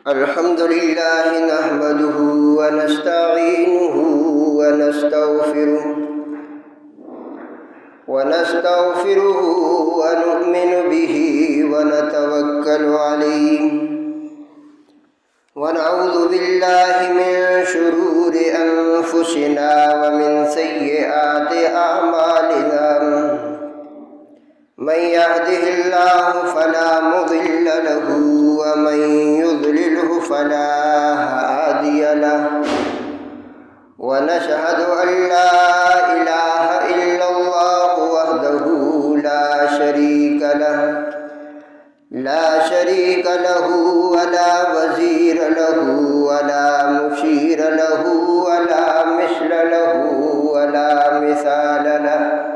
الحمد لله نحمده ونستعينه ونستغفره ونؤمن به ونتوكل عليه ونعوذ بالله من شرور أنفسنا ومن سيئات أعمالنا من يهده الله فلا مضل له ومن يضلله فلا هادي له ونشهد أن لا إله إلا الله وحده لا شريك له ولا وزير له ولا مشير له ولا مثل له ولا مثال له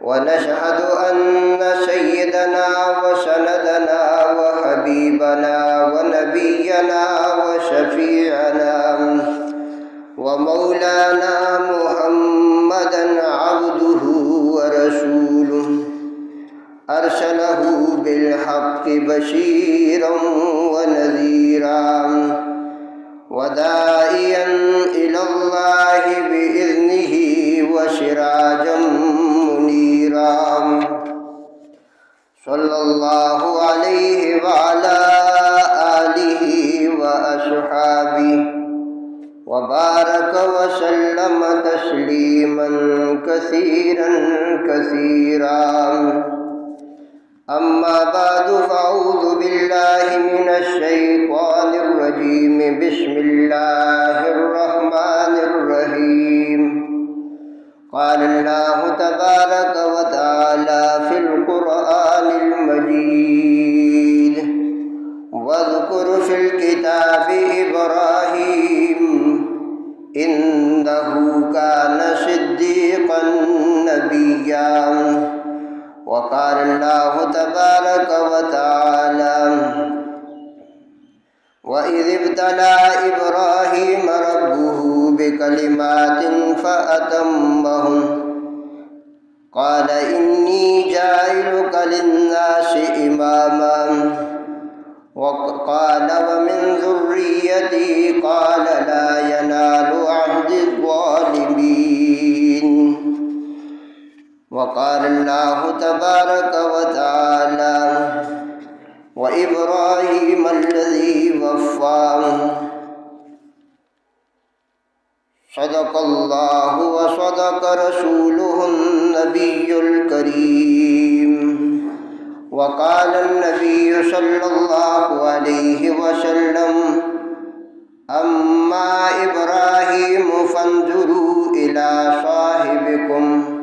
ونشهد أن سيدنا وسندنا وحبيبنا ونبينا وشفيعنا ومولانا محمدا عبده ورسوله أرسله بالحق بشيرا ونذيرا وداعيا إلى الله بإذنه وسراجا منيرا صلى الله عليه وعلى آله وأصحابه وبارك وسلم تسليما كثيرا أما بعد فأعوذ بالله من الشيطان الرجيم بسم الله الرحمن الرحيم قال الله تبارك وتعالى في القرآن المجيد واذكر في الكتاب إبراهيم إنه كان صديقا نبيا وقال الله تبارك وتعالى وإذ ابتلى إبراهيم ربه بكلمات فأتمهن قال إني جاعلك للناس إماما وقال ومن ذريتي قال لا ينال عهد الظالمين وقال الله تبارك وتعالى وإبراهيم الذي وفى صدق الله وصدق رسوله النبي الكريم وقال النبي صلى الله عليه وسلم أما إبراهيم فانظروا إلى صاحبكم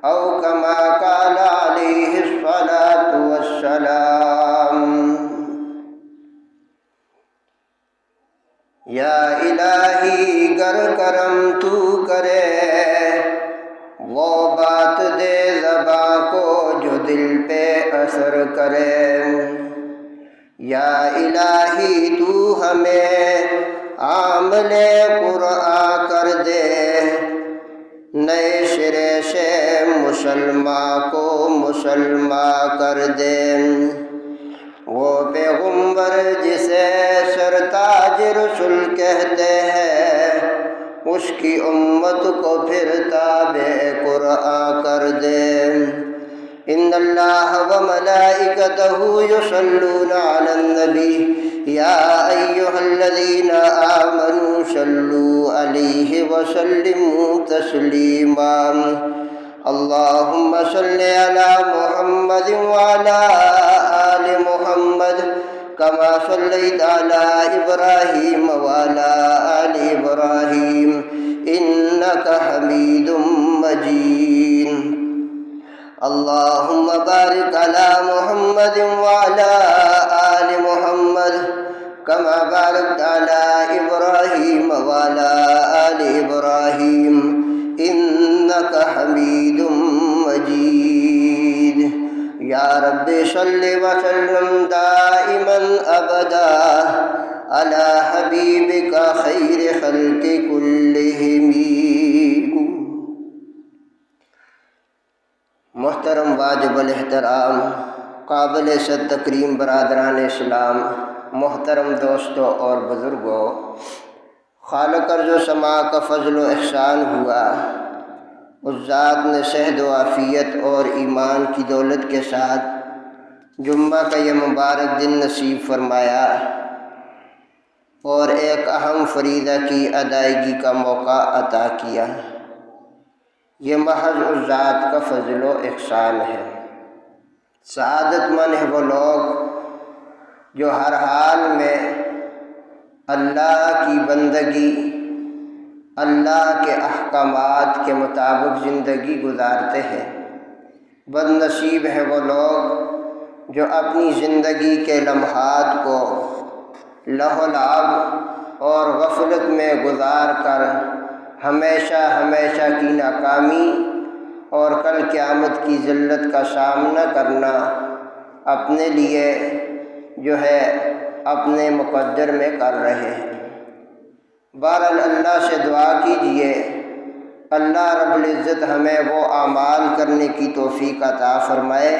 أو كما قال عليه الصلاة والسلام یا الہی گر کرم تو کرے وہ بات دے زباں کو جو دل پہ اثر کرے یا الہی تو ہمیں عامل قرآن کر دے نئے سرے سے مسلمان کو مسلمان کر دے وہ پیغمبر جسے سرتاج رسول کہتے ہیں اس کی امت کو پھر تابع قرآن کر دے ان اللہ وملائکتہ یصلون علی النبی یا ایہا الذین آمنوا صلوا علیہ وسلموا تسلیما اللہم صلی علی محمد وعلی آل محمد كما صليت على إبراهيم وعلى آل إبراهيم إنك حميد مجيد اللهم بارك على محمد وعلى آل محمد كما باركت على إبراهيم وعلى آل إبراهيم إنك حميد مجيد یا رب صل وسلم دائما ابدا علی حبیبک خیر خلق کلہم محترم واجب الاحترام قابل صد تکریم برادران اسلام، محترم دوستوں اور بزرگوں، خالق ارض و سما کا فضل و احسان ہوا، اس ذات نے صحت و عافیت اور ایمان کی دولت کے ساتھ جمعہ کا یہ مبارک دن نصیب فرمایا اور ایک اہم فریضہ کی ادائیگی کا موقع عطا کیا۔ یہ محض اس ذات کا فضل و احسان ہے۔ سعادت مند ہیں وہ لوگ جو ہر حال میں اللہ کی بندگی، اللہ کے احکامات کے مطابق زندگی گزارتے ہیں۔ بد نصیب ہیں وہ لوگ جو اپنی زندگی کے لمحات کو لہو لعب اور غفلت میں گزار کر ہمیشہ کی ناکامی اور کل قیامت کی ذلت کا سامنا کرنا اپنے لیے اپنے مقدر میں کر رہے ہیں۔ بہرحال اللہ سے دعا کیجئے اللہ رب العزت ہمیں وہ اعمال کرنے کی توفیق عطا فرمائے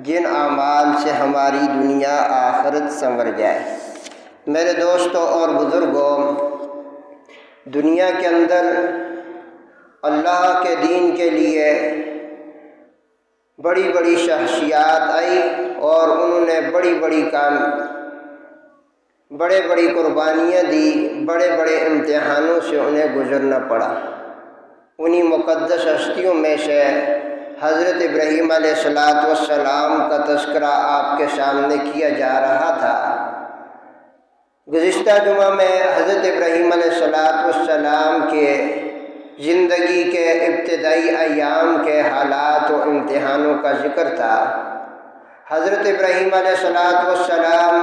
جن اعمال سے ہماری دنیا آخرت سنور جائے۔ میرے دوستوں اور بزرگوں، دنیا کے اندر اللہ کے دین کے لیے بڑی بڑی شخصیات آئی اور انہوں نے بڑے بڑی قربانیاں دی، بڑے بڑے امتحانوں سے انہیں گزرنا پڑا۔ انہی مقدس ہستیوں میں سے حضرت ابراہیم علیہ السلام کا تذکرہ آپ کے سامنے کیا جا رہا تھا۔ گزشتہ جمعہ میں حضرت ابراہیم علیہ السلام کے زندگی کے ابتدائی ایام کے حالات و امتحانوں کا ذکر تھا۔ حضرت ابراہیم علیہ السلام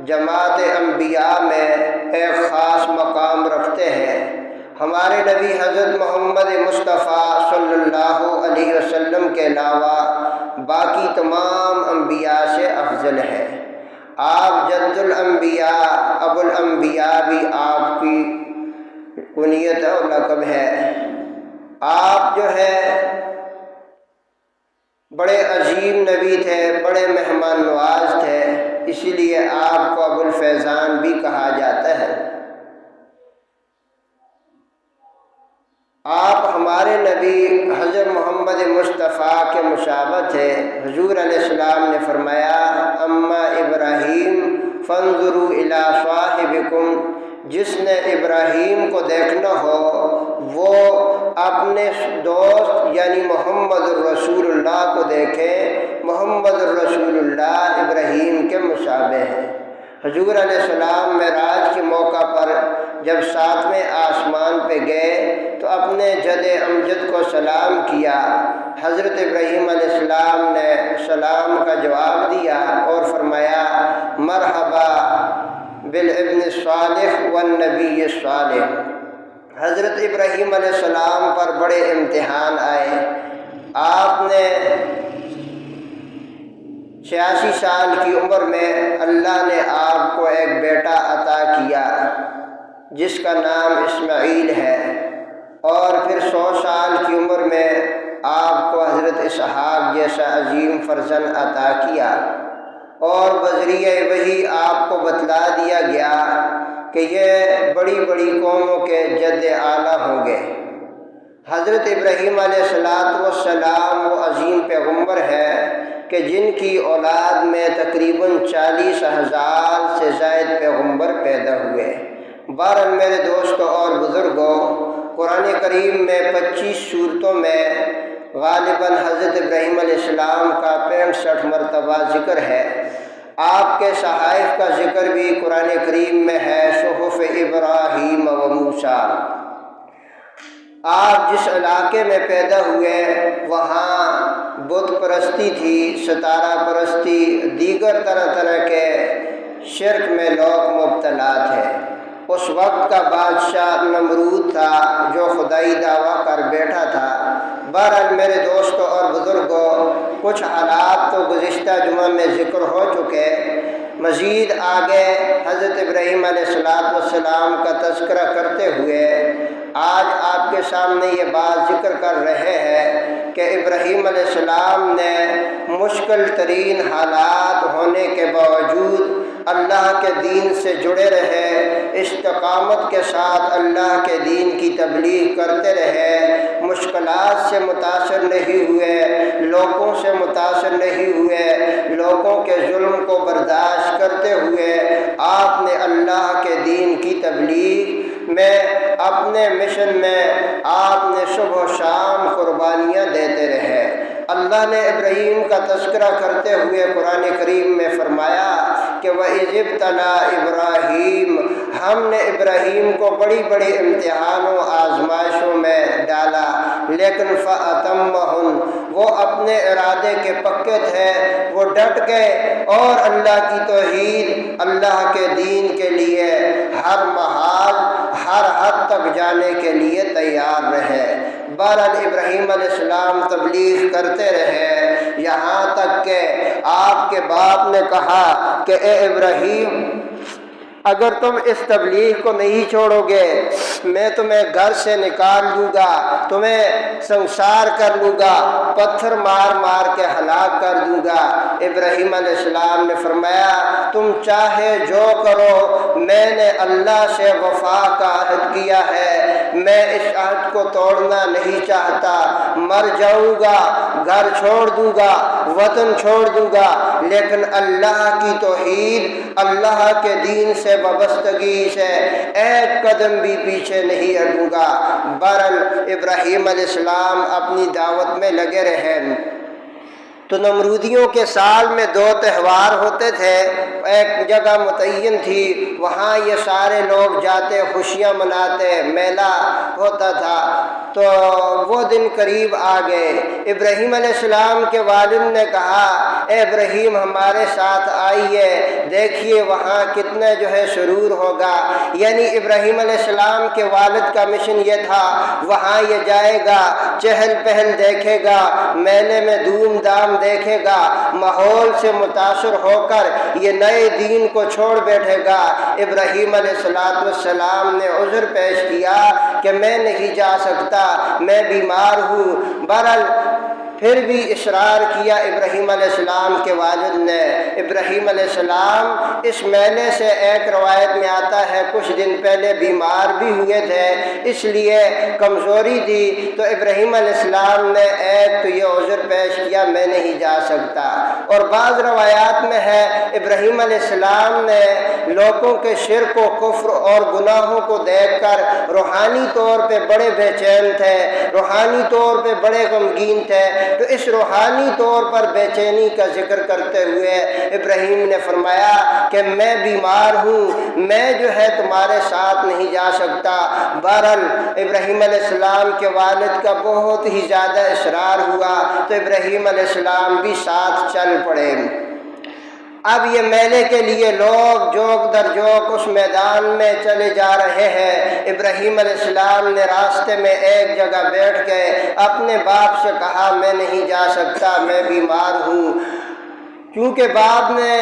جماعت انبیاء میں ایک خاص مقام رکھتے ہیں۔ ہمارے نبی حضرت محمد مصطفیٰ صلی اللہ علیہ وسلم کے علاوہ باقی تمام انبیاء سے افضل ہے۔ آپ جد الانبیاء، ابو الانبیاء بھی آپ کی کنیت اور لقب ہے۔ آپ بڑے عظیم نبی تھے، بڑے مہمان نواز تھے، اسی لیے آپ کو ابو الفیضان بھی کہا جاتا ہے۔ آپ ہمارے نبی حضرت محمد مصطفیٰ کے مشابہ تھے۔ حضور علیہ السلام نے فرمایا اما ابراہیم فانظروا الی صاحبکم، جس نے ابراہیم کو دیکھنا ہو وہ اپنے دوست یعنی محمد الرسول اللہ کو دیکھے۔ محمد الرسول اللہ ابراہیم کے مشابہ ہیں۔ حضور علیہ السلام معراج کے موقع پر جب 7ویں آسمان پہ گئے تو اپنے جد امجد کو سلام کیا۔ حضرت ابراہیم علیہ السلام نے سلام کا جواب دیا اور فرمایا مرحبا بالابن الصالح والنبی الصالح۔ حضرت ابراہیم علیہ السلام پر بڑے امتحان آئے۔ آپ نے 86 سال کی عمر میں اللہ نے آپ کو ایک بیٹا عطا کیا جس کا نام اسماعیل ہے، اور پھر 100 سال کی عمر میں آپ کو حضرت اسحاق جیسا عظیم فرزند عطا کیا، اور بذریعہ وحی آپ کو بتلا دیا گیا کہ یہ بڑی بڑی قوموں کے جد اعلیٰ ہوں گے۔ حضرت ابراہیم علیہ السلام وہ عظیم پیغمبر ہے کہ جن کی اولاد میں تقریباً 40,000 سے زائد پیغمبر پیدا ہوئے۔ بہرحال میرے دوستوں اور بزرگوں، قرآن کریم میں 25 سورتوں میں غالباً حضرت ابراہیم علیہ السلام کا 65 مرتبہ ذکر ہے۔ آپ کے صحائف کا ذکر بھی قرآن کریم میں ہے، صحف ابراہیم و موسیٰ۔ آپ جس علاقے میں پیدا ہوئے وہاں بت پرستی تھی، ستارہ پرستی، دیگر طرح کے شرک میں لوگ مبتلا تھے۔ اس وقت کا بادشاہ نمرود تھا جو خدائی دعویٰ کر بیٹھا تھا۔ بہرحال میرے دوستوں اور بزرگوں، کچھ حالات تو گزشتہ جمعہ میں ذکر ہو چکے، مزید آگے حضرت ابراہیم علیہ السلام کا تذکرہ کرتے ہوئے آج آپ کے سامنے یہ بات ذکر کر رہے ہیں کہ ابراہیم علیہ السلام نے مشکل ترین حالات ہونے کے باوجود اللہ کے دین سے جڑے رہے، استقامت کے ساتھ اللہ کے دین کی تبلیغ کرتے رہے، مشکلات سے متاثر نہیں ہوئے، لوگوں سے متاثر نہیں ہوئے، لوگوں کے ظلم کو برداشت کرتے ہوئے آپ نے اللہ کے دین کی تبلیغ میں، اپنے مشن میں آپ نے صبح و شام قربانیاں دیتے رہے۔ اللہ نے ابراہیم کا تذکرہ کرتے ہوئے قرآن کریم میں فرمایا کہ وَإِذِ ابْتَلَىٰ ابراہیم، ہم نے ابراہیم کو بڑی بڑی امتحانوں آزمائشوں میں ڈالا، لیکن فَأَتَمَّهُنَّ، وہ اپنے ارادے کے پکے تھے، وہ ڈٹ گئے اور اللہ کی توحید، اللہ کے دین کے لیے ہر محال، ہر حد تک جانے کے لیے تیار رہے۔ بہرحال ابراہیم علیہ السلام تبلیغ کرتے رہے، یہاں تک کہ آپ کے باپ نے کہا کہ اے ابراہیم، اگر تم اس تبلیغ کو نہیں چھوڑو گے میں تمہیں گھر سے نکال لوں گا، تمہیں سنسار کر لوں گا، پتھر مار مار کے ہلاک کر دوں گا۔ ابراہیم علیہ السلام نے فرمایا تم چاہے جو کرو، میں نے اللہ سے وفا کا عہد کیا ہے، میں اس عہد کو توڑنا نہیں چاہتا، مر جاؤں گا، گھر چھوڑ دوں گا، وطن چھوڑ دوں گا، لیکن اللہ کی توحید، اللہ کے دین سے وابستگی سے ایک قدم بھی پیچھے نہیں ہٹوں گا۔ بہرحال ابراہیم علیہ السلام اپنی دعوت میں لگے رہے۔ تو نمرودیوں کے سال میں 2 تہوار ہوتے تھے، ایک جگہ متعین تھی، وہاں یہ سارے لوگ جاتے، خوشیاں مناتے، میلہ ہوتا تھا۔ تو وہ دن قریب آ گئے۔ ابراہیم علیہ السلام کے والد نے کہا اے ابراہیم ہمارے ساتھ آئیے، دیکھیے وہاں کتنے سرور ہوگا۔ یعنی ابراہیم علیہ السلام کے والد کا مشن یہ تھا، وہاں یہ جائے گا، چہل پہل دیکھے گا، میلے میں دھوم دھام دیکھے گا، ماحول سے متاثر ہو کر یہ نئے دین کو چھوڑ بیٹھے گا۔ ابراہیم علیہ السلام نے عذر پیش کیا کہ میں نہیں جا سکتا، میں بیمار ہوں۔ بہرحال پھر بھی اصرار کیا ابراہیم علیہ السلام کے والد نے۔ ابراہیم علیہ السلام اس میلے سے ایک روایت میں آتا ہے کچھ دن پہلے بیمار بھی ہوئے تھے، اس لیے کمزوری تھی، تو ابراہیم علیہ السلام نے ایک تو یہ عذر پیش کیا میں نہیں جا سکتا، اور بعض روایات میں ہے ابراہیم علیہ السلام نے لوگوں کے شرک و کفر اور گناہوں کو دیکھ کر روحانی طور پہ بڑے بے چین تھے، روحانی طور پہ بڑے غمگین تھے، تو اس روحانی طور پر بے چینی کا ذکر کرتے ہوئے ابراہیم نے فرمایا کہ میں بیمار ہوں، میں تمہارے ساتھ نہیں جا سکتا۔ بہرحال ابراہیم علیہ السلام کے والد کا بہت ہی زیادہ اصرار ہوا تو ابراہیم علیہ السلام بھی ساتھ چل پڑے۔ اب یہ میلے کے لیے لوگ جوک در جوک اس میدان میں چلے جا رہے ہیں۔ ابراہیم علیہ السلام نے راستے میں ایک جگہ بیٹھ کے اپنے باپ سے کہا میں نہیں جا سکتا، میں بیمار ہوں، کیونکہ باپ نے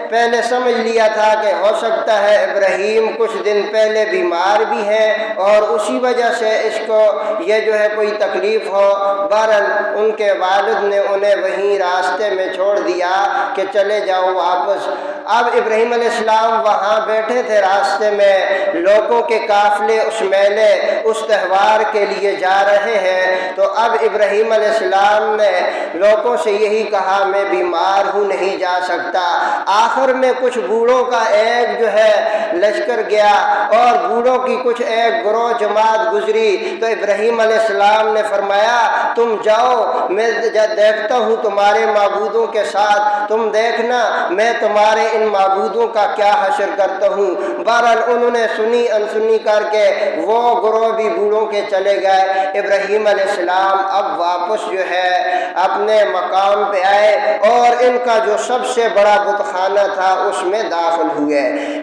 پہلے سمجھ لیا تھا کہ ہو سکتا ہے ابراہیم کچھ دن پہلے بیمار بھی ہیں اور اسی وجہ سے اس کو یہ کوئی تکلیف ہو۔ بہرحال ان کے والد نے انہیں وہیں راستے میں چھوڑ دیا کہ چلے جاؤ واپس۔ اب ابراہیم علیہ السلام وہاں بیٹھے تھے راستے میں، لوگوں کے قافلے اس میلے، اس تہوار کے لیے جا رہے ہیں، تو اب ابراہیم علیہ السلام نے لوگوں سے یہی کہا میں بیمار ہوں، نہیں جا سکتا۔ آخر میں کچھ بوڑھوں کا ایک لشکر گیا اور بوڑھوں کی کچھ ایک گروہ جماعت گزری، تو ابراہیم علیہ السلام نے فرمایا تم جاؤ، میں دیکھتا ہوں تمہارے معبودوں کے ساتھ، تم دیکھنا میں تمہارے ان معبودوں کا کیا حشر کرتا ہوں۔ بہرحال انہوں نے سنی انسنی کر کے وہ گروہ بھی بوڑھوں کے چلے گئے۔ ابراہیم علیہ السلام اب واپس اپنے مقام پہ آئے اور ان کا جو جو سب سے بڑا بت خانہ تھا اس میں داخل ہوئے۔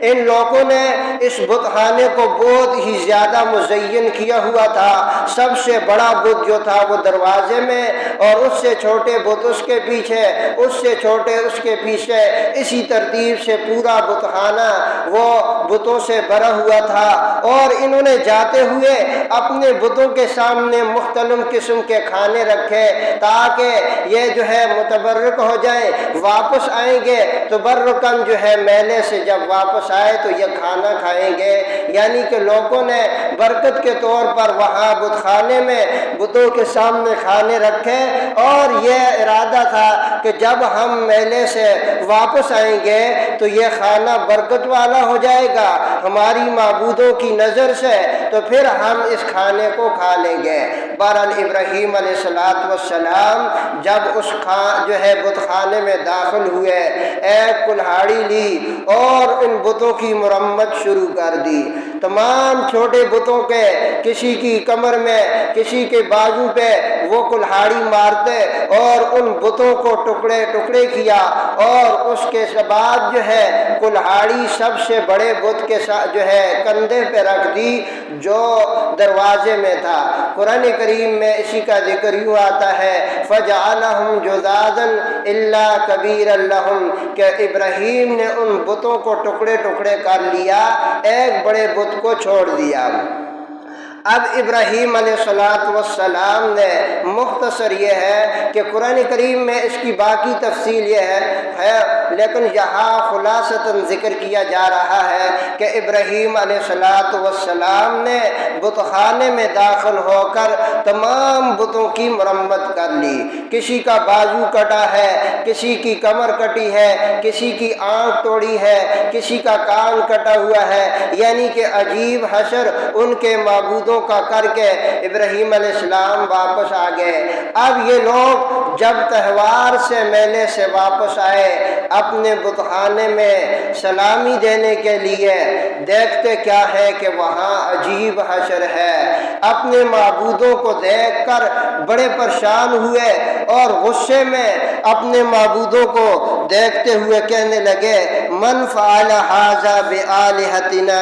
ان لوگوں نے اس بت خانے کو بہت ہی زیادہ مزین کیا ہوا تھا۔ سب سے بڑا بت جو تھا وہ دروازے میں، اور اس سے چھوٹے بت اس کے پیچھے، اس سے چھوٹے اس کے پیچھے، اسی ترتیب سے پورا بت خانہ وہ بتوں سے بھرا ہوا تھا۔ اور انہوں نے جاتے ہوئے اپنے بتوں کے سامنے مختلف قسم کے کھانے رکھے تاکہ یہ جو ہے متبرک ہو جائیں، واپس آئیں گے تو برکن جو ہے میلے سے جب واپس آئے تو یہ کھانا کھائیں گے۔ یعنی کہ لوگوں نے برکت کے طور پر وہاں بت خانے میں بتوں کے سامنے کھانے رکھے، اور یہ ارادہ تھا کہ جب ہم میلے سے واپس آئیں گے تو یہ کھانا برکت والا ہو جائے گا ہماری معبودوں کی نظر سے، تو پھر ہم اس کھانے کو کھا لیں گے۔ بہرحال ابراہیم علیہ السلام جب اس جو ہے بت خانے میں داخل ہوئے، ایک کلہاڑی لی اور ان بتوں کی مرمت شروع کر دی۔ تمام چھوٹے بتوں کے کسی کی کمر میں، کسی کے بازو پہ وہ کلہاڑی مارتے اور ان بتوں کو ٹکڑے ٹکڑے کیا، اور اس کے بعد جو ہے کلہاڑی سب سے بڑے بت کے ساتھ جو ہے کندھے پہ رکھ دی جو دروازے میں تھا۔ قرآن کریم میں اسی کا ذکر یوں آتا ہے فَجَعَلَهُمْ جُذَاذًا إِلَّا كَبِيرًا لَهُمْ، کہ ابراہیم نے ان بتوں کو ٹکڑے ٹکڑے کر لیا، ایک بڑے بت کو چھوڑ دیا۔ اب ابراہیم علیہ السلام نے مختصر یہ ہے کہ قرآن کریم میں اس کی باقی تفصیل یہ ہے لیکن یہاں خلاصتاً ذکر کیا جا رہا ہے کہ ابراہیم علیہ السلام نے بت خانے میں داخل ہو کر تمام بتوں کی مرمت کر لی۔ کسی کا بازو کٹا ہے، کسی کی کمر کٹی ہے، کسی کی آنکھ توڑی ہے، کسی کا کان کٹا ہوا ہے، یعنی کہ عجیب حشر ان کے معبودوں کا کر کے ابراہیم علیہ السلام واپس آ گئے۔ اب یہ لوگ جب تہوار سے میلے سے واپس آئے اپنے بت خانے میں سلامی دینے کے لیے، دیکھتے کیا ہے کہ وہاں عجیب حشر ہے۔ اپنے معبودوں کو دیکھ کر بڑے پریشان ہوئے اور غصے میں اپنے معبودوں کو دیکھتے ہوئے کہنے لگے من فعل ھذا بآلہتنا،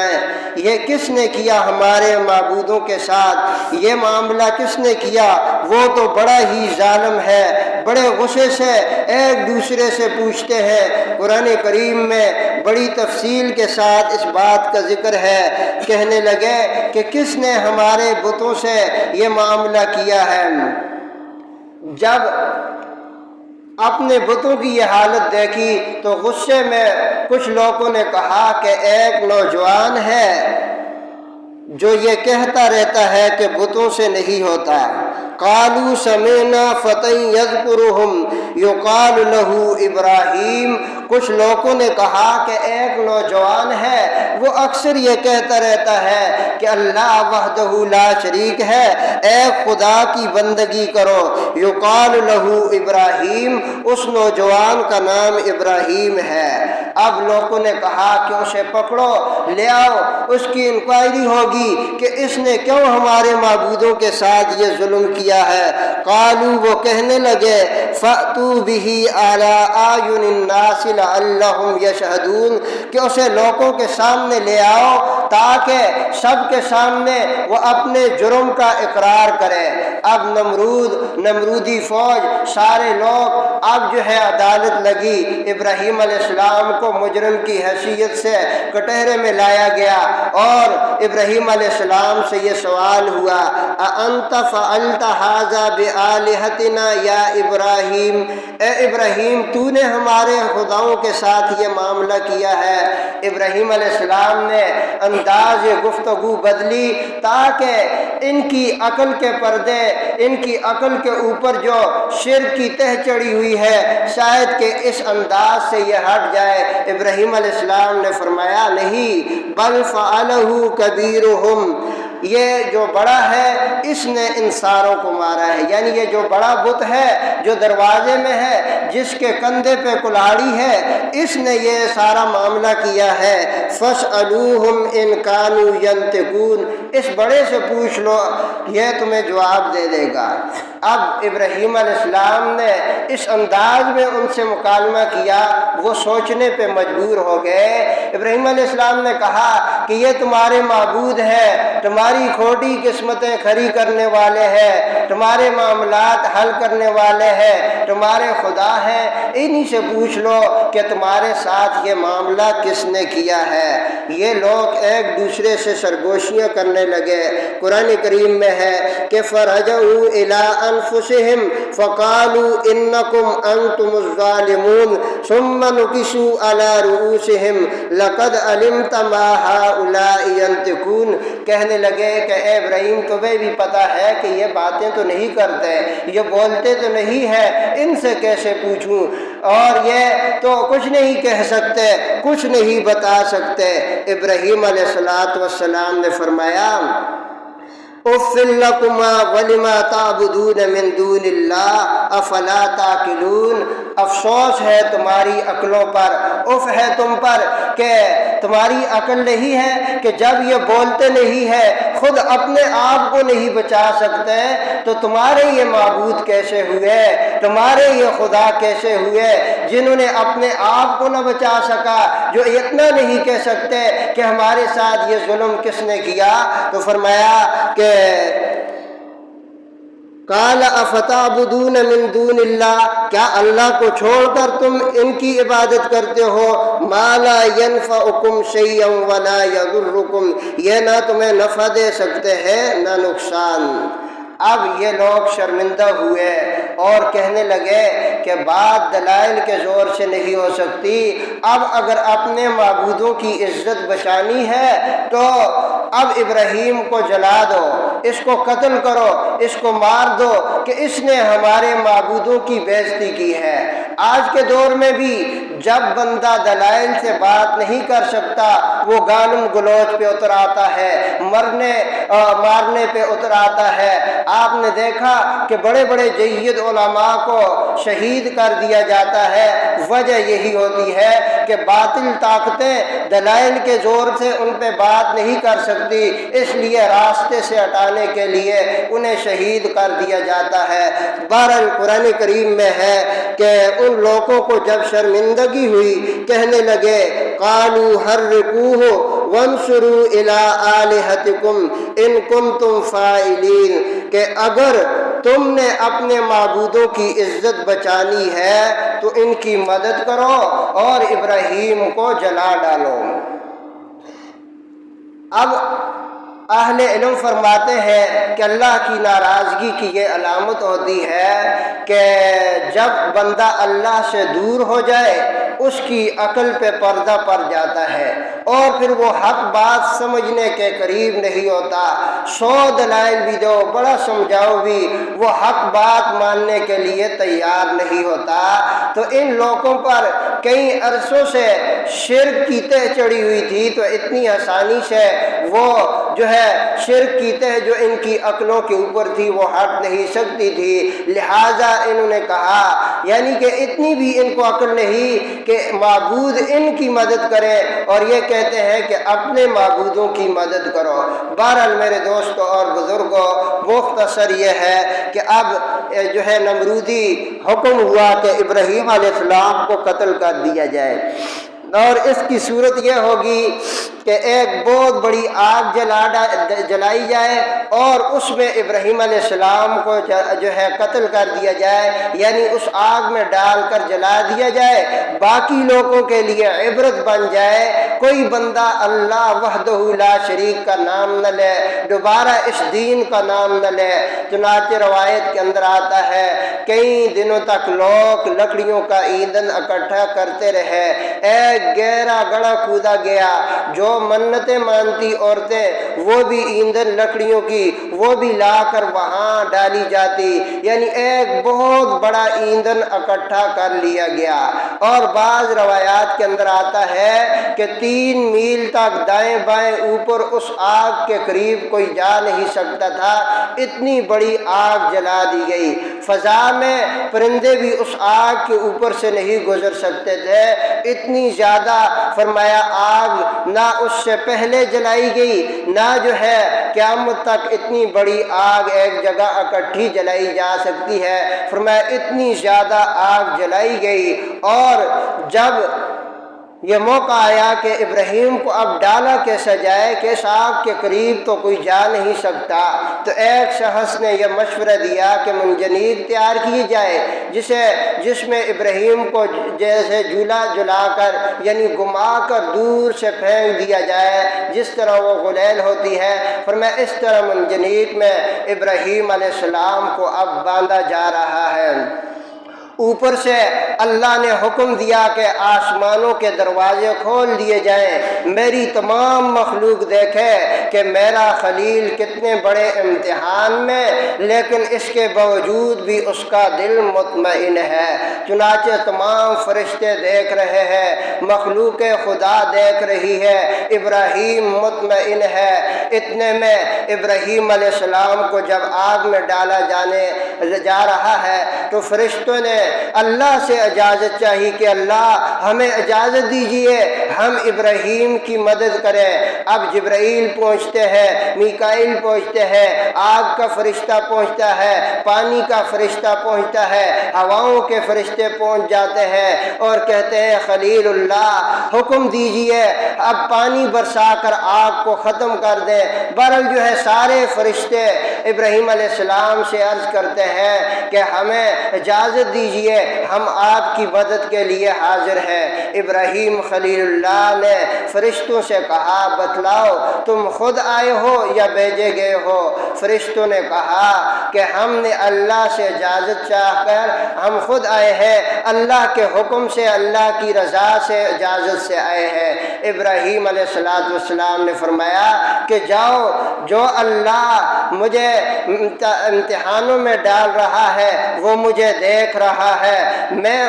یہ کس نے کیا ہمارے معبودوں کے ساتھ، یہ معاملہ کس نے کیا؟ وہ تو بڑا ہی ظالم ہے۔ بڑے غصے سے ایک دوسرے سے پوچھتے ہیں۔ قرآن کریم میں بڑی تفصیل کے ساتھ اس بات کا ذکر ہے۔ کہنے لگے کہ کس نے ہمارے بتوں سے یہ معاملہ کیا ہے؟ جب اپنے بتوں کی یہ حالت دیکھی تو غصے میں کچھ لوگوں نے کہا کہ ایک نوجوان ہے جو یہ کہتا رہتا ہے کہ بتوں سے نہیں ہوتا۔ قالوا سمعنا فتى يذكرهم يقال له ابراہیم، کچھ لوگوں نے کہا کہ ایک نوجوان ہے وہ اکثر یہ کہتا رہتا ہے کہ اللہ وحدہ لا شریک ہے، ایک خدا کی بندگی کرو۔ یقال له ابراہیم، اس نوجوان کا نام ابراہیم ہے۔ اب لوگوں نے کہا کہ اسے پکڑو، لے آؤ، اس کی انکوائری ہوگی کہ اس نے کیوں ہمارے معبودوں کے ساتھ یہ ظلم کیا ہے۔ قالوا، وہ کہنے لگے فأتوا به علی اعین الناس لعلهم یشہدون، کہ اسے لوگوں کے سامنے لے آؤ تاکہ سب کے سامنے وہ اپنے جرم کا اقرار کرے۔ اب نمرودی فوج سارے لوگ، اب جو ہے عدالت لگی، ابراہیم علیہ السلام کو مجرم کی حیثیت سے کٹہرے میں لایا گیا اور ابراہیم علیہ السلام سے یہ سوال ہوا اَأَنْتَ فَعَلْتَ هَذَا بِآلِهَتِنَا یا ابراہیم، اے ابراہیم تو نے ہمارے خداؤں کے ساتھ یہ معاملہ کیا ہے۔ ابراہیم علیہ السلام نے انداز گفتگو بدلی تاکہ ان کی عقل کے پردے، ان کی عقل کے اوپر جو شرک کی تہ چڑھی ہوئی ہے شاید کہ اس انداز سے یہ ہٹ جائے۔ ابراہیم علیہ السلام نے فرمایا نہیں، بل فعلہ کبیرہم، یہ جو بڑا ہے اس نے ان ساروں کو مارا ہے، یعنی یہ جو بڑا بت ہے جو دروازے میں ہے، جس کے کندھے پہ کلہاڑی ہے، اس نے یہ سارا معاملہ کیا ہے۔ فاسألوہم ان کانوا ینطقون، اس بڑے سے پوچھ لو، یہ تمہیں جواب دے دے گا۔ اب ابراہیم علیہ السلام نے اس انداز میں ان سے مکالمہ کیا، وہ سوچنے پہ مجبور ہو گئے۔ ابراہیم علیہ السلام نے کہا کہ یہ تمہارے معبود ہیں، تمہاری کھوٹی قسمتیں کھری کرنے والے ہیں، تمہارے معاملات حل کرنے والے ہیں، تمہارے خدا ہیں، انہی سے پوچھ لو کہ تمہارے ساتھ یہ معاملہ کس نے کیا ہے۔ یہ لوگ ایک دوسرے سے سرگوشیاں کرنے لگے۔ قرآن کریم میں ہے کہ فَرَجَعُوا إِلَىٰ أَنفُسِهِمْ فَقَالُوا إِنَّكُمْ أَنْتُمُ الظَّالِمُونَ ثُمَّ نُكِسُوا عَلَىٰ رُؤُوسِهِمْ لَقَدْ عَلِمْتَ مَا هَٰؤُلَاءِ يَنطِقُونَ۔ کہنے لگے کہ اے ابراہیم تمہیں بھی پتہ ہے کہ یہ باتیں تو نہیں کرتے، یہ بولتے تو نہیں ہے، ان سے کیسے پوچھوں، اور یہ تو کچھ نہیں کہہ سکتے، کچھ نہیں بتا سکتے۔ ابراہیم علیہ السلام نے فرمایا اُفٍّ لَكُمَا وَلِمَا تَعْبُدُونَ مِن دُونِ اللَّهِ أَفَلَا تَعْقِلُونَ۔ افسوس ہے تمہاری عقلوں پر، اف ہے تم پر کہ تمہاری عقل نہیں ہے کہ جب یہ بولتے نہیں ہے، خود اپنے آپ کو نہیں بچا سکتے، تو تمہارے یہ معبود کیسے ہوئے، تمہارے یہ خدا کیسے ہوئے جنہوں نے اپنے آپ کو نہ بچا سکا، جو اتنا نہیں کہہ سکتے کہ ہمارے ساتھ یہ ظلم کس نے کیا۔ تو فرمایا کہ قال افتعبدون من دون اللہ، کیا اللہ کو چھوڑ کر تم ان کی عبادت کرتے ہو، ما لا ينفعکم شیئا ولا یضرکم، یہ نہ تمہیں نفع دے سکتے ہیں نہ نقصان۔ اب یہ لوگ شرمندہ ہوئے اور کہنے لگے کہ بات دلائل کے زور سے نہیں ہو سکتی، اب اگر اپنے معبودوں کی عزت بچانی ہے تو اب ابراہیم کو جلا دو، اس کو قتل کرو، اس کو مار دو کہ اس نے ہمارے معبودوں کی بے عزتی کی ہے۔ آج کے دور میں بھی جب بندہ دلائل سے بات نہیں کر سکتا، وہ گالم گلوچ پہ اتر آتا ہے، مارنے پہ اتر آتا ہے۔ آپ نے دیکھا کہ بڑے بڑے جید علماء کو شہید کر دیا جاتا ہے، وجہ یہی ہوتی ہے کہ باطل طاقتیں دلائل کے زور سے ان پہ بات نہیں کر سکتی، اس لیے راستے سے ہٹانے کے لیے انہیں شہید کر دیا جاتا ہے۔ بہرحال قرآن کریم میں ہے کہ ان لوگوں کو جب شرمندگی ہوئی کہنے لگے قالوا حرقوہ وانصروا الی آلہتکم ان کنتم فاعلین، کہ اگر تم نے اپنے معبودوں کی عزت بچانی ہے تو ان کی مدد کرو اور ابراہیم کو جلا ڈالو۔ اب اہل علم فرماتے ہیں کہ اللہ کی ناراضگی کی یہ علامت ہوتی ہے کہ جب بندہ اللہ سے دور ہو جائے اس کی عقل پہ پردہ پڑ جاتا ہے اور پھر وہ حق بات سمجھنے کے قریب نہیں ہوتا۔ 100 دلائل بھی دو، بڑا سمجھاؤ بھی، وہ حق بات ماننے کے لیے تیار نہیں ہوتا۔ تو ان لوگوں پر کئی عرصوں سے شرک کی تہ چڑھی ہوئی تھی، تو اتنی آسانی سے وہ جو ہے شرک کی تہ جو ان کی عقلوں کے اوپر تھی وہ ہٹ نہیں سکتی تھی، لہٰذا انہوں نے کہا، یعنی کہ اتنی بھی ان کو عقل نہیں کہ معبود ان کی مدد کرے، اور یہ کہتے ہیں کہ اپنے معبودوں کی مدد کرو۔ بہرحال میرے دوستوں اور بزرگوں، مختصر یہ ہے کہ اب جو ہے نمرودی حکم ہوا کہ ابراہیم علیہ السلام کو قتل کر دیا جائے، اور اس کی صورت یہ ہوگی کہ ایک بہت بڑی آگ جلائی جائے اور اس میں ابراہیم علیہ السلام کو جو ہے قتل کر دیا جائے، یعنی اس آگ میں ڈال کر جلا دیا جائے، باقی لوگوں کے لیے عبرت بن جائے۔ کوئی بندہ اللہ وحدہ لا شریک کا نام نہ لے، دوبارہ اس دین کا نام نہ لے۔ چنانچہ روایت کے اندر آتا ہے کئی دنوں تک لوگ لکڑیوں کا ایندھن اکٹھا کرتے رہے، ایک گہرا گڑھا کھودا گیا، جو منتیں مانتی عورتیں وہ بھی ایندھن لکڑیوں کی وہ بھی لا کر وہاں ڈالی جاتی، یعنی ایک بہت بڑا ایندھن اکٹھا کر لیا گیا۔ اور بعض روایات کے اندر آتا ہے کہ 3 میل تک دائیں بائیں اوپر اس آگ کے قریب کوئی جا نہیں سکتا تھا، اتنی بڑی آگ جلا دی گئی۔ فضا میں پرندے بھی اس آگ کے اوپر سے نہیں گزر سکتے تھے، اتنی زیادہ فرمایا آگ نہ اس سے پہلے جلائی گئی، نہ جو ہے قیامت تک اتنی بڑی آگ ایک جگہ اکٹھی جلائی جا سکتی ہے۔ فرمایا اتنی زیادہ آگ جلائی گئی، اور جب یہ موقع آیا کہ ابراہیم کو اب ڈالا کیسا جائے کہ اس آگ کے قریب تو کوئی جا نہیں سکتا، تو ایک شخص نے یہ مشورہ دیا کہ منجنیق تیار کی جائے جس میں ابراہیم کو جیسے جھولا جلا کر یعنی گما کر دور سے پھینک دیا جائے جس طرح وہ غلیل ہوتی ہے۔ فرمایا اس طرح منجنیق میں ابراہیم علیہ السلام کو اب باندھا جا رہا ہے۔ اوپر سے اللہ نے حکم دیا کہ آسمانوں کے دروازے کھول دیے جائیں، میری تمام مخلوق دیکھے کہ میرا خلیل کتنے بڑے امتحان میں، لیکن اس کے باوجود بھی اس کا دل مطمئن ہے۔ چنانچہ تمام فرشتے دیکھ رہے ہیں، مخلوق خدا دیکھ رہی ہے، ابراہیم مطمئن ہے۔ اتنے میں ابراہیم علیہ السلام کو جب آگ میں ڈالا جا رہا ہے تو فرشتوں نے اللہ سے اجازت چاہی کہ اللہ ہمیں اجازت دیجئے ہم ابراہیم کی مدد کریں۔ اب جبرائیل پہنچتے ہیں، میکائیل پہنچتے ہیں، آگ کا فرشتہ پہنچتا ہے، پانی کا فرشتہ پہنچتا ہے، ہواؤں کے فرشتے پہنچ جاتے ہیں اور کہتے ہیں خلیل اللہ حکم دیجئے اب پانی برسا کر آگ کو ختم کر دیں۔ بہرحال جو ہے سارے فرشتے ابراہیم علیہ السلام سے عرض کرتے ہیں کہ ہمیں اجازت دیجئے ہم آپ کی مدد کے لیے حاضر ہیں۔ ابراہیم خلیل اللہ نے فرشتوں سے کہا بتلاؤ تم خود آئے ہو یا بھیجے گئے ہو؟ فرشتوں نے کہا کہ ہم نے اللہ سے اجازت چاہ کر ہم خود آئے ہیں، اللہ کے حکم سے، اللہ کی رضا سے، اجازت سے آئے ہیں۔ ابراہیم علیہ السلام نے فرمایا کہ جاؤ، جو اللہ مجھے امتحانوں میں ڈال رہا ہے وہ مجھے دیکھ رہا ہے،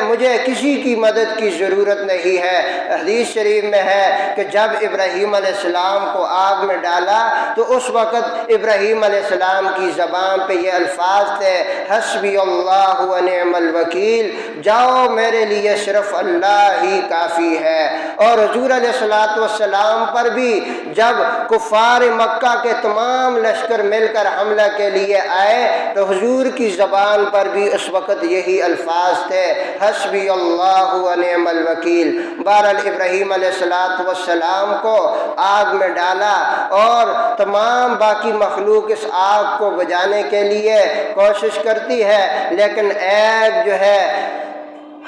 مجھے کسی کی مدد کی ضرورت نہیں ہے۔ حدیث شریف میں ہے کہ جب ابراہیم علیہ السلام کو آگ میں ڈالا تو اس وقت ابراہیم علیہ السلام کی زبان پہ یہ الفاظ تھے حسبی اللہ و نعم الوکیل، جاؤ میرے لیے صرف اللہ ہی کافی ہے۔ اور حضور علیہ السلام پر بھی جب کفار مکہ کے تمام لشکر مل کر حملہ کے لیے آئے تو حضور کی زبان پر بھی اس وقت یہی الفاظ تھے حسبی اللہ و نعم الوکیل۔ بہرحال ابراہیم علیہ السلام کو آگ میں ڈالا اور تمام باقی مخلوق اس آگ کو بجھانے کے لیے کوشش کرتی ہے، لیکن ایک جو ہے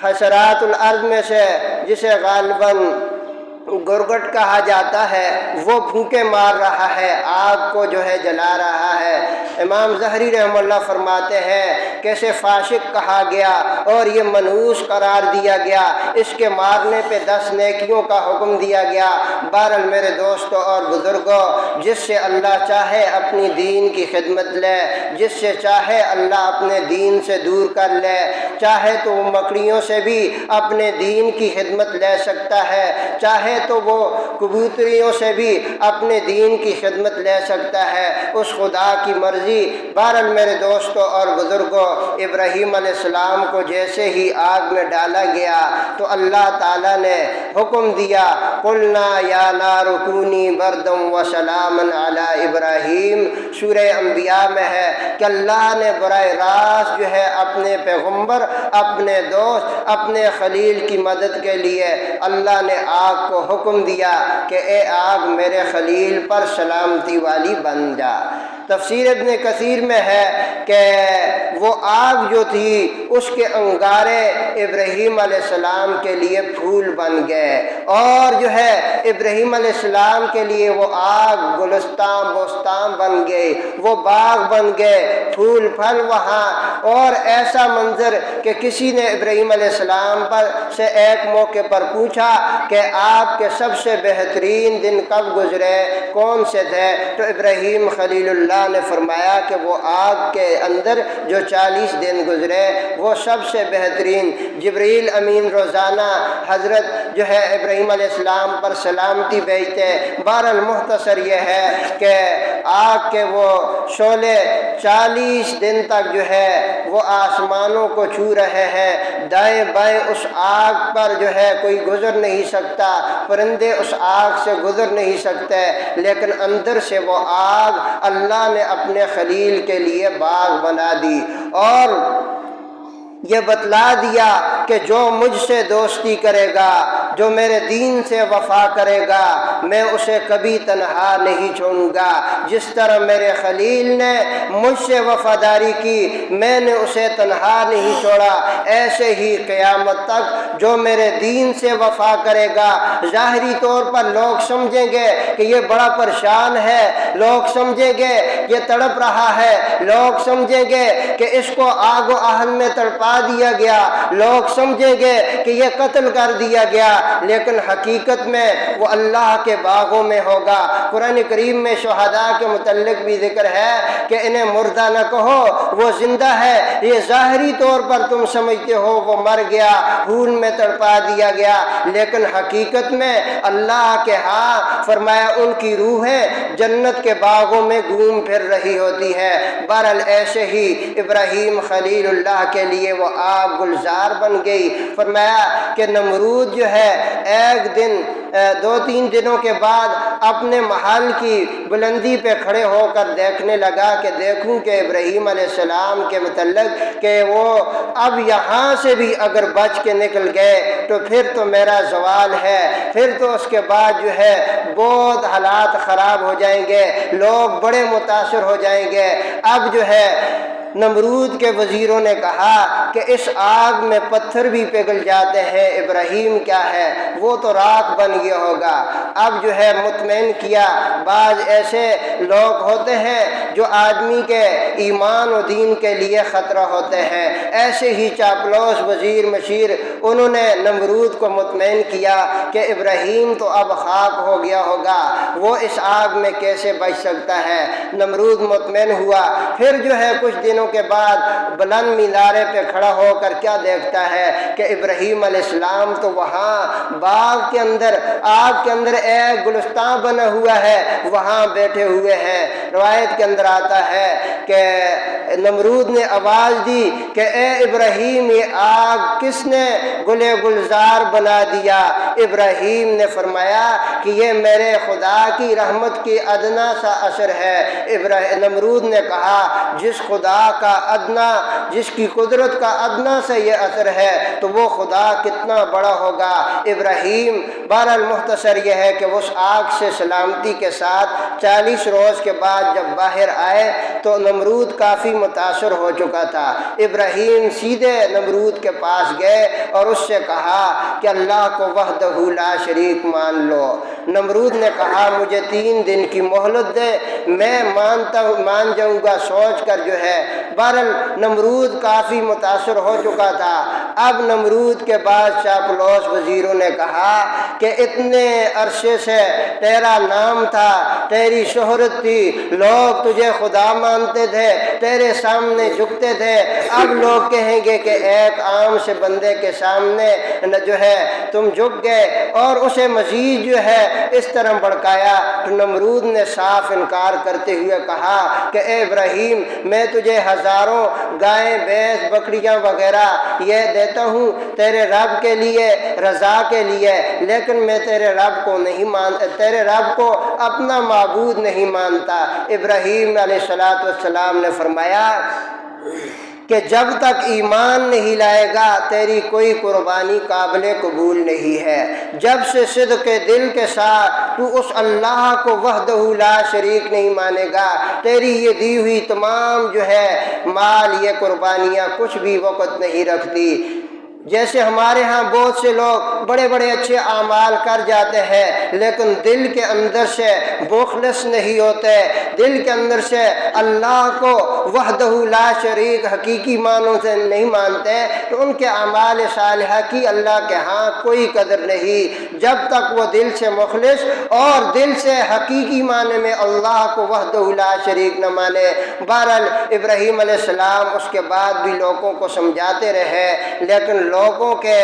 حشرات الارض میں سے جسے غالباً گرگٹ کہا جاتا ہے وہ پھونکے مار رہا ہے، آگ کو جو ہے جلا رہا ہے۔ امام ظہری رحمہ اللہ فرماتے ہیں کہ اسے فاسق کہا گیا اور یہ منحوس قرار دیا گیا، اس کے مارنے پہ 10 نیکیوں کا حکم دیا گیا۔ بہرحال میرے دوستوں اور بزرگوں، جس سے اللہ چاہے اپنی دین کی خدمت لے، جس سے چاہے اللہ اپنے دین سے دور کر لے، چاہے تو وہ مکڑیوں سے بھی اپنے دین کی خدمت لے سکتا ہے، چاہے تو وہ کبوتریوں سے بھی اپنے دین کی خدمت لے سکتا ہے، اس خدا کی مرضی۔ بہرحال میرے دوستوں اور بزرگوں، ابراہیم علیہ السلام کو جیسے ہی آگ میں ڈالا گیا تو اللہ تعالیٰ نے حکم دیا قلنا یا نار کونی بردا وسلاما علی ابراہیم۔ سورہ انبیاء میں ہے کہ اللہ نے براہ راست جو ہے اپنے پیغمبر، اپنے دوست، اپنے خلیل کی مدد کے لیے اللہ نے آگ کو حکم دیا کہ اے آگ میرے خلیل پر سلامتی والی بن جا۔ تفسیر ابن کثیر میں ہے کہ وہ آگ جو تھی اس کے انگارے ابراہیم علیہ السلام کے لیے پھول بن گئے، اور جو ہے ابراہیم علیہ السلام کے لیے وہ آگ گلستان بوستان بن گئی، وہ باغ بن گئے، پھول پھل وہاں، اور ایسا منظر کہ کسی نے ابراہیم علیہ السلام پر سے ایک موقع پر پوچھا کہ آپ کے سب سے بہترین دن کب گزرے، کون سے تھے؟ تو ابراہیم خلیل اللہ اللہ نے فرمایا کہ وہ آگ کے اندر جو 40 دن گزرے وہ سب سے بہترین، جبریل امین روزانہ حضرت جو ہے ابراہیم علیہ السلام پر سلامتی بھیجتے۔ بہرحال مختصر یہ ہے کہ آگ کے وہ شعلے 40 دن تک جو ہے وہ آسمانوں کو چھو رہے ہیں، دائیں بائیں اس آگ پر جو ہے کوئی گزر نہیں سکتا، پرندے اس آگ سے گزر نہیں سکتے، لیکن اندر سے وہ آگ اللہ نے اپنے خلیل کے لیے باغ بنا دی، اور یہ بتلا دیا کہ جو مجھ سے دوستی کرے گا، جو میرے دین سے وفا کرے گا، میں اسے کبھی تنہا نہیں چھوڑوں گا۔ جس طرح میرے خلیل نے مجھ سے وفاداری کی، میں نے اسے تنہا نہیں چھوڑا، ایسے ہی قیامت تک جو میرے دین سے وفا کرے گا، ظاہری طور پر لوگ سمجھیں گے کہ یہ بڑا پریشان ہے، لوگ سمجھیں گے یہ تڑپ رہا ہے، لوگ سمجھیں گے کہ اس کو آگ و آہن میں تڑپا دیا گیا، لوگ سمجھیں گے کہ یہ قتل کر دیا گیا، لیکن حقیقت میں وہ اللہ کے باغوں میں ہوگا۔ قرآن کریم میں شہداء کے متعلق بھی ذکر ہے کہ انہیں مردہ نہ کہو، وہ زندہ ہے، یہ ظاہری طور پر تم سمجھتے ہو وہ مر گیا، خون میں تڑپا دیا گیا، لیکن حقیقت میں اللہ کے ہاں فرمایا ان کی روحیں جنت کے باغوں میں گھوم پھر رہی ہوتی ہے۔ بہرحال ایسے ہی ابراہیم خلیل اللہ کے لیے وہ آگ گلزار بن گئی۔ فرمایا کہ نمرود جو ہے ایک دن 2-3 دنوں کے بعد اپنے محل کی بلندی پہ کھڑے ہو کر دیکھنے لگا کہ دیکھوں کہ ابراہیم علیہ السلام کے متعلق کہ وہ اب یہاں سے بھی اگر بچ کے نکل گئے تو پھر تو میرا زوال ہے، پھر تو اس کے بعد جو ہے بہت حالات خراب ہو جائیں گے، لوگ بڑے متاثر ہو جائیں گے۔ اب جو ہے نمرود کے وزیروں نے کہا کہ اس آگ میں پتھر بھی پگھل جاتے ہیں، ابراہیم کیا ہے، وہ تو راکھ بن گیا ہوگا۔ اب جو ہے مطمئن کیا۔ بعض ایسے لوگ ہوتے ہیں جو آدمی کے ایمان و دین کے لیے خطرہ ہوتے ہیں، ایسے ہی چاپلوس وزیر مشیر انہوں نے نمرود کو مطمئن کیا کہ ابراہیم تو اب خاک ہو گیا ہوگا، وہ اس آگ میں کیسے بچ سکتا ہے۔ نمرود مطمئن ہوا، پھر جو ہے کچھ دنوں کے بعد بلند مینارے پہ کھڑا ہو کر کیا دیکھتا ہے کہ ابراہیم علیہ السلام تو وہاں باغ کے اندر آگ کے اندر ایک گلستان بنا ہوا ہے، وہاں بیٹھے ہوئے ہیں۔ روایت کے اندر آتا ہے کہ نمرود نے آواز دی کہ اے ابراہیم یہ آگ کس نے گلے گلزار بنا دیا؟ ابراہیم نے فرمایا کہ یہ میرے خدا کی رحمت کی ادنا سا اثر ہے۔ نمرود نے کہا جس خدا کا ادنا، جس کی قدرت کا ادنا سے یہ اثر ہے تو وہ خدا کتنا بڑا ہوگا۔ ابراہیم بہرحال مختصر یہ ہے کہ اس آگ سے سلامتی کے ساتھ 40 روز کے بعد جب باہر آئے تو نمرود کافی متاثر ہو چکا تھا۔ ابراہیم سیدھے نمرود کے پاس گئے اور اس سے کہا کہ اللہ کو وحدہ لا شریک مان لو۔ نمرود نے کہا مجھے 3 دن کی مہلت دے، میں مان جاؤں گا سوچ کر جو ہے۔ بہرحال نمرود کافی متاثر ہو چکا تھا۔ اب نمرود کے بعد چاپلوس وزیروں نے کہا کہ اتنے عرصے سے تیرا نام تھا، تیری شہرت تھی، لوگ تجھے خدا مانتے تھے، تیرے سامنے جھکتے تھے، اب لوگ کہیں گے کہ ایک عام سے بندے کے سامنے جو ہے تم جھک گئے، اور اسے مزید جو ہے اس طرح بھڑکایا۔ تو نمرود نے صاف انکار کرتے ہوئے کہا کہ اے ابراہیم میں تجھے ہزاروں گائیں بھینس بکریاں وغیرہ یہ دیتا ہوں تیرے رب کے لیے، رضا کے لیے، لیکن میں تیرے رب کو نہیں تیرے رب کو اپنا معبود نہیں مانتا۔ ابراہیم علیہ السلام نے فرمایا کہ جب تک ایمان نہیں لائے گا تیری کوئی قربانی قابل قبول نہیں ہے۔ جب سے صدق دل کے ساتھ تو اس اللہ کو وحدہ لا شریک نہیں مانے گا، تیری یہ دی ہوئی تمام جو ہے مال، یہ قربانیاں کچھ بھی وقت نہیں رکھتی۔ جیسے ہمارے ہاں بہت سے لوگ بڑے بڑے اچھے اعمال کر جاتے ہیں لیکن دل کے اندر سے مخلص نہیں ہوتے، دل کے اندر سے اللہ کو وحدہ لا شریک حقیقی معنوں سے نہیں مانتے، تو ان کے اعمال صالحہ کی اللہ کے ہاں کوئی قدر نہیں، جب تک وہ دل سے مخلص اور دل سے حقیقی معنی میں اللہ کو وحدہ لا شریک نہ مانے۔ بہرحال ابراہیم علیہ السلام اس کے بعد بھی لوگوں کو سمجھاتے رہے، لیکن لوگوں کے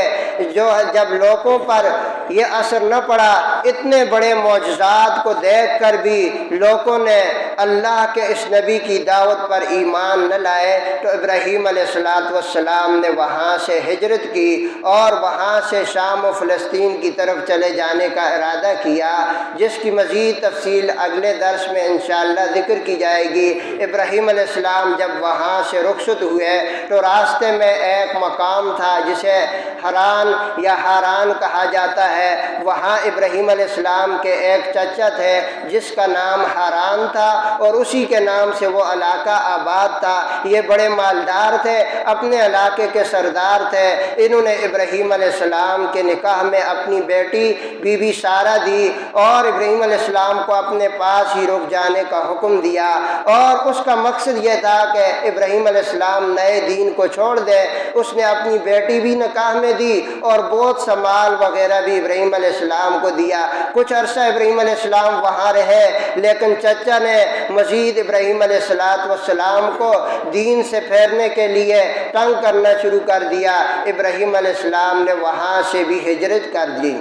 جب لوگوں پر یہ اثر نہ پڑا، اتنے بڑے معجزات کو دیکھ کر بھی لوگوں نے اللہ کے اس نبی کی دعوت پر ایمان نہ لائے، تو ابراہیم علیہ السلام نے وہاں سے ہجرت کی اور وہاں سے شام و فلسطین کی طرف چلے جانے کا ارادہ کیا، جس کی مزید تفصیل اگلے درس میں انشاءاللہ ذکر کی جائے گی۔ ابراہیم علیہ السلام جب وہاں سے رخصت ہوئے تو راستے میں ایک مقام تھا جسے حران یا حاران کہا جاتا ہے، وہاں ابراہیم علیہ السلام کے ایک چچا تھے جس کا نام حاران تھا اور اسی کے نام سے وہ علاقہ آباد تھا۔ یہ بڑے مالدار تھے، اپنے علاقے کے سردار تھے۔ انہوں نے ابراہیم علیہ السلام کے نکاح میں اپنی بیٹی بی بی سارہ دی اور ابراہیم علیہ السلام کو اپنے پاس ہی رک جانے کا حکم دیا، اور اس کا مقصد یہ تھا کہ ابراہیم علیہ السلام نئے دین کو چھوڑ دے۔ اس نے اپنی بیٹی بھی نکاح میں دی اور بہت سا مال وغیرہ بھی ابراہیم علیہ السلام کو دیا۔ کچھ عرصہ ابراہیم علیہ السلام وہاں رہے، لیکن چچا نے مزید ابراہیم علیہ السلام کو دین سے پھیرنے کے لیے تنگ کرنا شروع کر دیا۔ ابراہیم علیہ السلام نے وہاں سے بھی ہجرت کر دی،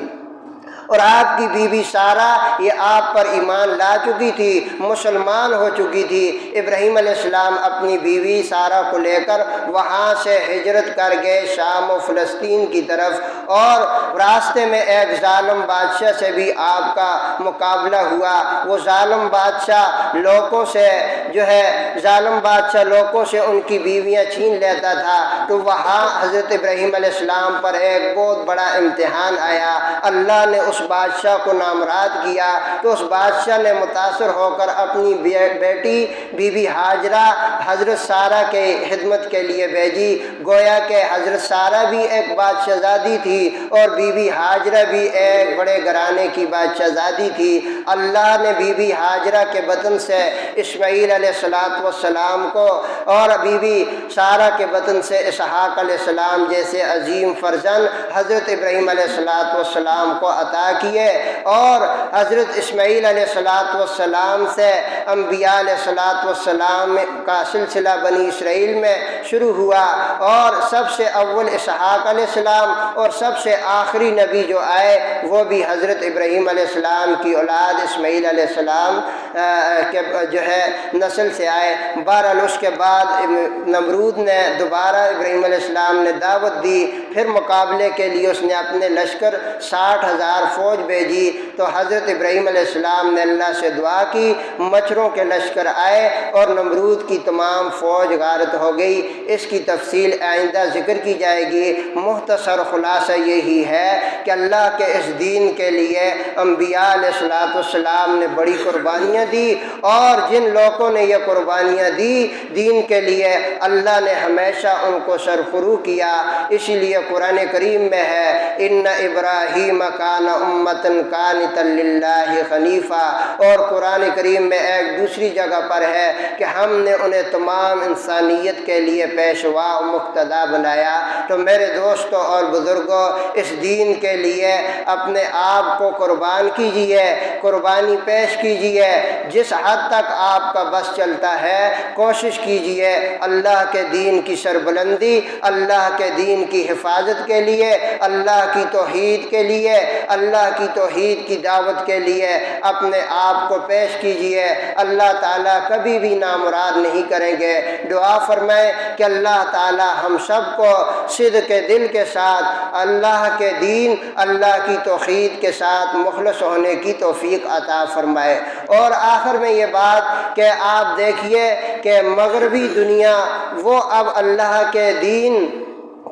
اور آپ کی بیوی سارہ یہ آپ پر ایمان لا چکی تھی، مسلمان ہو چکی تھی۔ ابراہیم علیہ السلام اپنی بیوی سارہ کو لے کر وہاں سے ہجرت کر گئے شام و فلسطین کی طرف، اور راستے میں ایک ظالم بادشاہ سے بھی آپ کا مقابلہ ہوا۔ وہ ظالم بادشاہ لوگوں سے لوگوں سے ان کی بیویاں چھین لیتا تھا، تو وہاں حضرت ابراہیم علیہ السلام پر ایک بہت بڑا امتحان آیا۔ اللہ نے اس بادشاہ کو نامراد کیا، تو اس بادشاہ نے متاثر ہو کر اپنی بیٹی بی بی ہاجرہ حضرت سارہ کے خدمت کے لیے بھیجی۔ گویا کہ حضرت سارہ بھی ایک بادشاہزادی تھی اور بی بی ہاجرہ بھی ایک بڑے گھرانے کی بادشاہزادی تھی۔ اللہ نے بی بی ہاجرہ کے بطن سے اسماعیل علیہ السلام کو اور بی بی سارہ کے بطن سے اسحاق علیہ السلام جیسے عظیم فرزند حضرت ابراہیم علیہ السلام کو عطا کیے، اور حضرت اسماعیل علیہ السلام سے انبیاء علیہ السلام کا سلسلہ بنی اسرائیل میں شروع ہوا، اور سب سے اول اسحاق علیہ السلام اور سب سے آخری نبی جو آئے وہ بھی حضرت ابراہیم علیہ السلام کی اولاد اسماعیل علیہ السلام کے نسل سے آئے۔ بہرحال اس کے بعد نمرود نے دوبارہ ابراہیم علیہ السلام نے دعوت دی، پھر مقابلے کے لیے اس نے اپنے لشکر 60,000 فوج بھیجی، تو حضرت ابراہیم علیہ السلام نے اللہ سے دعا کی، مچھروں کے لشکر آئے اور نمرود کی تمام فوج غارت ہو گئی۔ اس کی تفصیل آئندہ ذکر کی جائے گی۔ مختصر خلاصہ یہی ہے کہ اللہ کے اس دین کے لیے انبیاء علیہ السلام نے بڑی قربانیاں دی، اور جن لوگوں نے یہ قربانیاں دی دین کے لیے اللہ نے ہمیشہ ان کو سرخرو کیا۔ اسی لیے قرآن کریم میں ہے ان ابراہیم کان امۃ قانتا للہ حنیفا، اور قرآن کریم میں ایک دوسری جگہ پر ہے کہ ہم نے انہیں تمام انسانیت کے لیے پیشوا و مقتدا بنایا۔ تو میرے دوستوں اور بزرگوں، اس دین کے لیے اپنے آپ کو قربان کیجیے، قربانی پیش کیجیے، جس حد تک آپ کا بس چلتا ہے کوشش کیجیے اللہ کے دین کی سربلندی، اللہ کے دین کی حفاظت کے لیے، اللہ کی توحید کے لیے، اللہ کی توحید کی دعوت کے لیے اپنے آپ کو پیش کیجیے۔ اللہ تعالیٰ کبھی بھی نامراد نہیں کریں گے۔ دعا فرمائیں کہ اللہ تعالیٰ ہم سب کو صدق کے دل کے ساتھ اللہ کے دین، اللہ کی توحید کے ساتھ مخلص ہونے کی توفیق عطا فرمائے۔ اور آخر میں یہ بات کہ آپ دیکھیے کہ مغربی دنیا وہ اب اللہ کے دین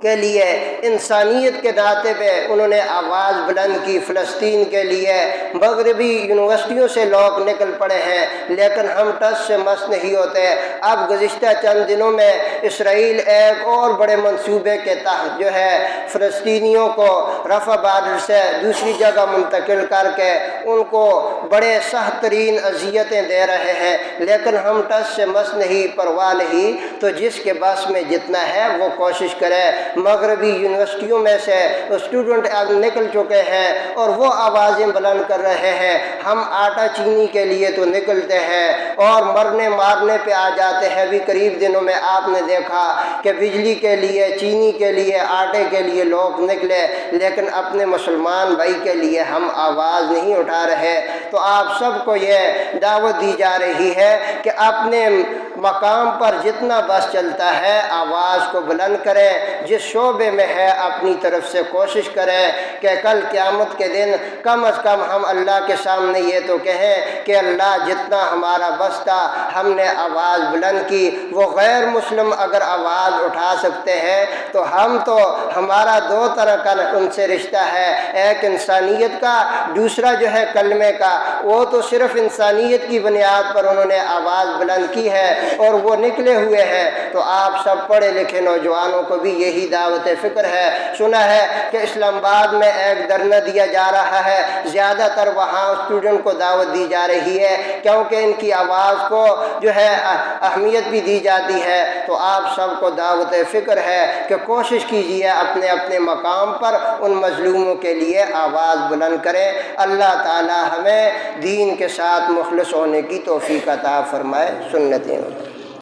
کے لیے انسانیت کے ناطے پہ انہوں نے آواز بلند کی، فلسطین کے لیے۔ مغربی یونیورسٹیوں سے لوگ نکل پڑے ہیں لیکن ہم ٹس سے مس نہیں ہوتے۔ اب گزشتہ چند دنوں میں اسرائیل ایک اور بڑے منصوبے کے تحت جو ہے فلسطینیوں کو رفح بارڈر سے دوسری جگہ منتقل کر کے ان کو بڑے سخت ترین اذیتیں دے رہے ہیں، لیکن ہم ٹس سے مس نہیں، پرواہ نہیں۔ تو جس کے بس میں جتنا ہے وہ کوشش کرے۔ مغربی یونیورسٹیوں میں سے اسٹوڈنٹ اب نکل چکے ہیں اور وہ آوازیں بلند کر رہے ہیں، ہم آٹا چینی کے لیے تو نکلتے ہیں اور مرنے مارنے پہ آ جاتے ہیں۔ بھی قریب دنوں میں آپ نے دیکھا کہ بجلی کے لیے، چینی کے لیے، آٹے کے لیے لوگ نکلے، لیکن اپنے مسلمان بھائی کے لیے ہم آواز نہیں اٹھا رہے۔ تو آپ سب کو یہ دعوت دی جا رہی ہے کہ اپنے مقام پر جتنا بس چلتا ہے آواز کو بلند کریں، جس شعبے میں ہے اپنی طرف سے کوشش کریں کہ کل قیامت کے دن کم از کم ہم اللہ کے سامنے یہ تو کہیں کہ اللہ جتنا ہمارا بس تھا ہم نے آواز بلند کی۔ وہ غیر مسلم اگر آواز اٹھا سکتے ہیں تو ہم تو، ہمارا دو طرح کا ان سے رشتہ ہے، ایک انسانیت کا، دوسرا جو ہے کلمے کا۔ وہ تو صرف انسانیت کی بنیاد پر انہوں نے آواز بلند کی ہے اور وہ نکلے ہوئے ہیں۔ تو آپ سب پڑھے لکھے نوجوانوں کو بھی یہی دعوت فکر ہے۔ سنا ہے کہ اسلام آباد میں ایک دھرنا دیا جا رہا ہے، زیادہ تر وہاں اسٹوڈنٹ کو دعوت دی جا رہی ہے کیونکہ ان کی آواز کو جو ہے اہمیت بھی دی جاتی ہے۔ تو آپ سب کو دعوت فکر ہے کہ کوشش کیجئے اپنے اپنے مقام پر ان مظلوموں کے لیے آواز بلند کریں۔ اللہ تعالی ہمیں دین کے ساتھ مخلص ہونے کی توفیق عطا فرمائے۔ سنتیں